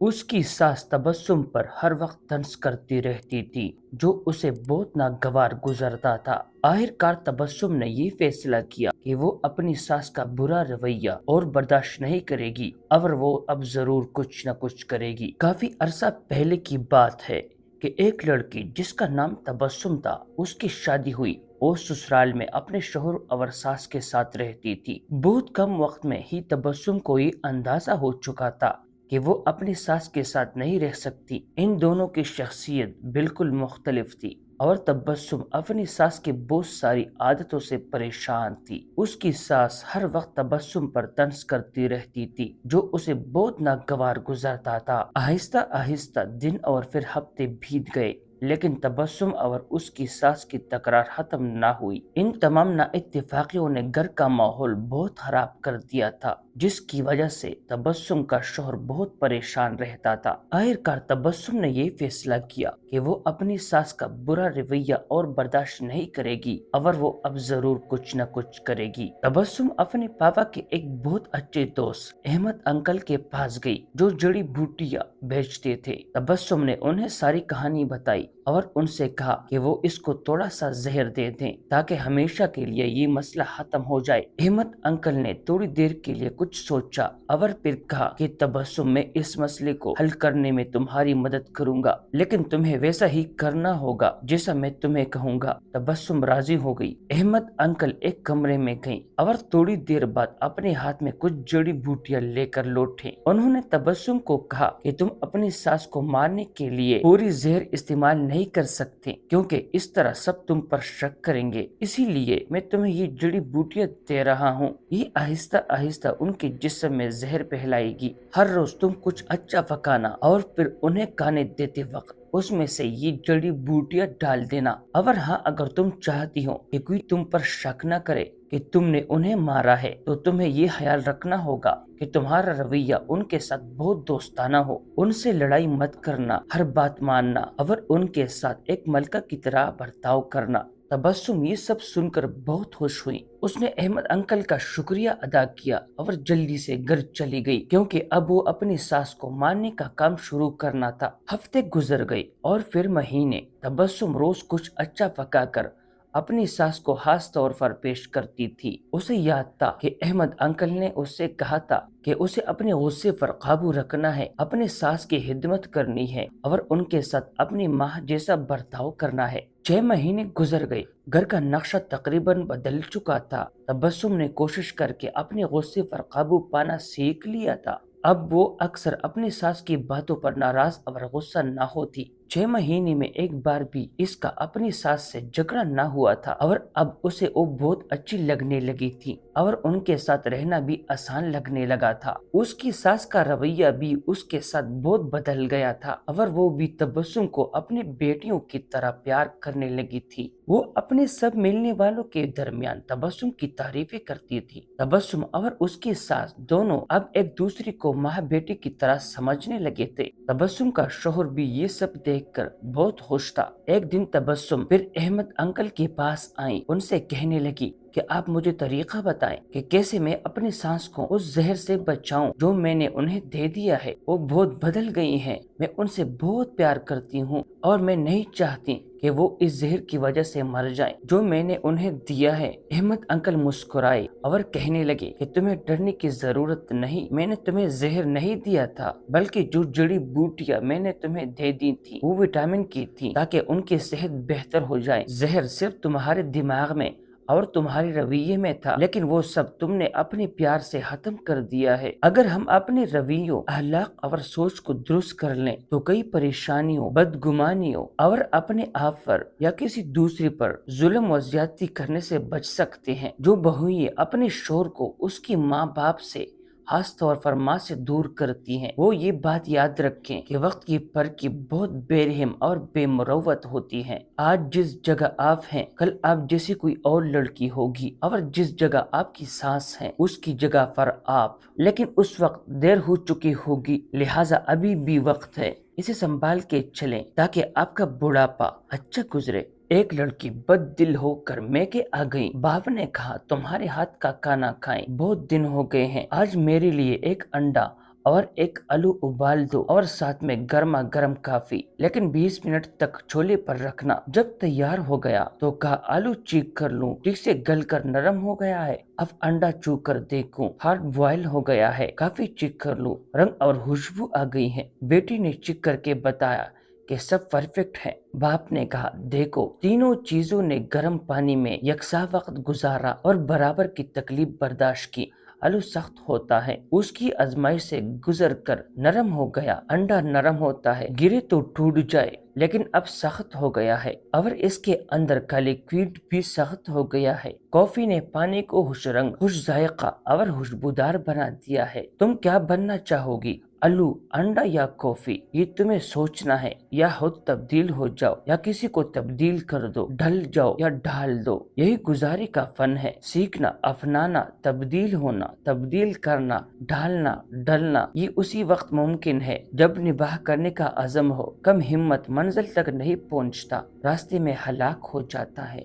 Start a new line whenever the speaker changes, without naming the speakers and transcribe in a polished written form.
اس کی ساس تبسم پر ہر وقت طنز کرتی رہتی تھی جو اسے بہت ناگوار گزرتا تھا۔ آخر کار تبسم نے یہ فیصلہ کیا کہ وہ اپنی ساس کا برا رویہ اور برداشت نہیں کرے گی اور وہ اب ضرور کچھ نہ کچھ کرے گی۔ کافی عرصہ پہلے کی بات ہے کہ ایک لڑکی جس کا نام تبسم تھا، اس کی شادی ہوئی اور سسرال میں اپنے شوہر اور ساس کے ساتھ رہتی تھی۔ بہت کم وقت میں ہی تبسم کو یہ اندازہ ہو چکا تھا کہ وہ اپنی ساس کے ساتھ نہیں رہ سکتی۔ ان دونوں کی شخصیت بالکل مختلف تھی اور تبسم اپنی ساس کی بہت ساری عادتوں سے پریشان تھی۔ اس کی ساس ہر وقت تبسم پر طنز کرتی رہتی تھی جو اسے بہت ناگوار گزرتا تھا۔ آہستہ آہستہ دن اور پھر ہفتے بیت گئے لیکن تبسم اور اس کی ساس کی تکرار ختم نہ ہوئی۔ ان تمام نااتفاقیوں نے گھر کا ماحول بہت خراب کر دیا تھا جس کی وجہ سے تبسم کا شوہر بہت پریشان رہتا تھا۔ آخر کار تبسم نے یہ فیصلہ کیا کہ وہ اپنی ساس کا برا رویہ اور برداشت نہیں کرے گی اور وہ اب ضرور کچھ نہ کچھ کرے گی۔ تبسم اپنے پاپا کے ایک بہت اچھے دوست احمد انکل کے پاس گئی جو جڑی بوٹیاں بیچتے تھے۔ تبسم نے انہیں ساری کہانی بتائی اور ان سے کہا کہ وہ اس کو تھوڑا سا زہر دے دیں تاکہ ہمیشہ کے لیے یہ مسئلہ ختم ہو جائے۔ احمد انکل نے تھوڑی دیر کے لیے کچھ سوچا اور پھر کہا کہ تبسم، میں اس مسئلے کو حل کرنے میں تمہاری مدد کروں گا لیکن تمہیں ویسا ہی کرنا ہوگا جیسا میں تمہیں کہوں گا۔ تبسم راضی ہو گئی۔ احمد انکل ایک کمرے میں گئیں اور تھوڑی دیر بعد اپنے ہاتھ میں کچھ جڑی بوٹیاں لے کر لوٹے۔ انہوں نے تبسم کو کہا کہ تم اپنی ساس کو مارنے کے لیے پوری زہر استعمال نہیں کر سکتے کیونکہ اس طرح سب تم پر شک کریں گے، اسی لیے میں تمہیں یہ جڑی بوٹیاں دے رہا ہوں۔ یہ آہستہ آہستہ ان کے جسم میں زہر پھیلائے گی۔ ہر روز تم کچھ اچھا پکانا اور پھر انہیں کھانے دیتے وقت اس میں سے یہ جڑی بوٹیاں ڈال دینا، اور ہاں، اگر تم چاہتی ہو کہ کوئی تم پر شک نہ کرے کہ تم نے انہیں مارا ہے تو تمہیں یہ خیال رکھنا ہوگا کہ تمہارا رویہ ان کے ساتھ بہت دوستانہ ہو، ان سے لڑائی مت کرنا، ہر بات ماننا اور ان کے ساتھ ایک ملکہ کی طرح برتاؤ کرنا۔ تبسم یہ سب سن کر بہت خوش ہوئی۔ اس نے احمد انکل کا شکریہ ادا کیا اور جلدی سے گھر چلی گئی کیونکہ اب وہ اپنی ساس کو مارنے کا کام شروع کرنا تھا۔ ہفتے گزر گئے اور پھر مہینے۔ تبسم روز کچھ اچھا پکا کر اپنی ساس کو خاص طور پر پیش کرتی تھی۔ اسے یاد تھا کہ احمد انکل نے اس سے کہا تھا کہ اسے اپنے غصے پر قابو رکھنا ہے، اپنے ساس کی خدمت کرنی ہے اور ان کے ساتھ اپنی ماں جیسا برتاؤ کرنا ہے۔ 6 مہینے گزر گئے۔ گھر کا نقشہ تقریباً بدل چکا تھا۔ تبسم نے کوشش کر کے اپنے غصے پر قابو پانا سیکھ لیا تھا۔ اب وہ اکثر اپنی ساس کی باتوں پر ناراض اور غصہ نہ ہوتی۔ 6 مہینے میں ایک بار بھی اس کا اپنی ساس سے جھگڑا نہ ہوا تھا اور اب اسے وہ بہت اچھی لگنے لگی تھی اور ان کے ساتھ رہنا بھی آسان لگنے لگا تھا۔ اس کی ساس کا رویہ بھی اس کے ساتھ بہت بدل گیا تھا اور وہ بھی تبسم کو اپنی بیٹیوں کی طرح پیار کرنے لگی تھی۔ وہ اپنے سب ملنے والوں کے درمیان تبسم کی تعریفیں کرتی تھی۔ تبسم اور اس کی ساس دونوں اب ایک دوسرے کو ماں بیٹی کی طرح سمجھنے لگے تھے۔ تبسم کا شوہر بھی یہ سب دیکھ کر بہت خوش تھا۔ ایک دن تبسم پھر احمد انکل کے پاس آئی، ان سے کہنے لگی کہ آپ مجھے طریقہ بتائیں کہ کیسے میں اپنی سانس کو اس زہر سے بچاؤں جو میں نے انہیں دے دیا ہے۔ وہ بہت بدل گئی ہیں، میں ان سے بہت پیار کرتی ہوں اور میں نہیں چاہتی کہ وہ اس زہر کی وجہ سے مر جائیں جو میں نے انہیں دیا ہے۔ احمد انکل مسکرائے اور کہنے لگے کہ تمہیں ڈرنے کی ضرورت نہیں، میں نے تمہیں زہر نہیں دیا تھا بلکہ جو جڑی بوٹیاں میں نے تمہیں دے دی تھی وہ وٹامن کی تھی تاکہ ان کی صحت بہتر ہو جائے۔ زہر صرف تمہارے دماغ میں اور تمہارے رویے میں تھا لیکن وہ سب تم نے اپنے پیار سے ختم کر دیا ہے۔ اگر ہم اپنے رویوں، اخلاق اور سوچ کو درست کر لیں تو کئی پریشانیوں، بدگمانیوں اور اپنے آپ پر یا کسی دوسرے پر ظلم و زیادتی کرنے سے بچ سکتے ہیں۔ جو بہوئیں اپنے شوہر کو اس کی ماں باپ سے، خاص طور پر ماں سے دور کرتی ہیں، وہ یہ بات یاد رکھیں کہ وقت کی پرکھیں بہت بے رحم اور بے مروت ہوتی ہیں۔ آج جس جگہ آپ ہیں کل آپ جیسی کوئی اور لڑکی ہوگی اور جس جگہ آپ کی سانس ہے اس کی جگہ پر آپ، لیکن اس وقت دیر ہو چکی ہوگی، لہٰذا ابھی بھی وقت ہے، اسے سنبھال کے چلیں تاکہ آپ کا بڑھاپا اچھا گزرے۔ ایک لڑکی بد دل ہو کر میکے آ گئی۔ باپ نے کہا تمہارے ہاتھ کا کھانا کھائیں، بہت دن ہو گئے ہیں، آج میرے لیے ایک انڈا اور ایک آلو ابال دو اور ساتھ میں گرما گرم کافی، لیکن 20 منٹ تک چولہے پر رکھنا۔ جب تیار ہو گیا تو کہا آلو چیک کر لوں، ٹھیک سے گل کر نرم ہو گیا ہے؟ اب انڈا چو کر دیکھوں، ہارڈ بوائل ہو گیا ہے؟ کافی چیک کر لوں، رنگ اور خوشبو آ گئی ہے؟ بیٹی نے چیک کر کے بتایا کہ سب پرفیکٹ ہے۔ باپ نے کہا دیکھو، تینوں چیزوں نے گرم پانی میں یکساں وقت گزارا اور برابر کی تکلیف برداشت کی۔ آلو سخت ہوتا ہے، اس کی آزمائش سے گزر کر نرم ہو گیا۔ انڈا نرم ہوتا ہے، گرے تو ٹوٹ جائے، لیکن اب سخت ہو گیا ہے، اور اس کے اندر کا لیکوئڈ بھی سخت ہو گیا ہے۔ کافی نے پانی کو خوش رنگ، خوش ذائقہ اور خوشبودار بنا دیا ہے۔ تم کیا بننا چاہو گی؟ آلو، انڈا یا کافی؟ یہ تمہیں سوچنا ہے، یا خود تبدیل ہو جاؤ یا کسی کو تبدیل کر دو، ڈھل جاؤ یا ڈھال دو۔ یہی گزاری کا فن ہے، سیکھنا، اپنانا، تبدیل ہونا، تبدیل کرنا، ڈھالنا، ڈھلنا۔ یہ اسی وقت ممکن ہے جب نباہ کرنے کا عزم ہو۔ کم ہمت منزل تک نہیں پہنچتا، راستے میں ہلاک ہو جاتا ہے۔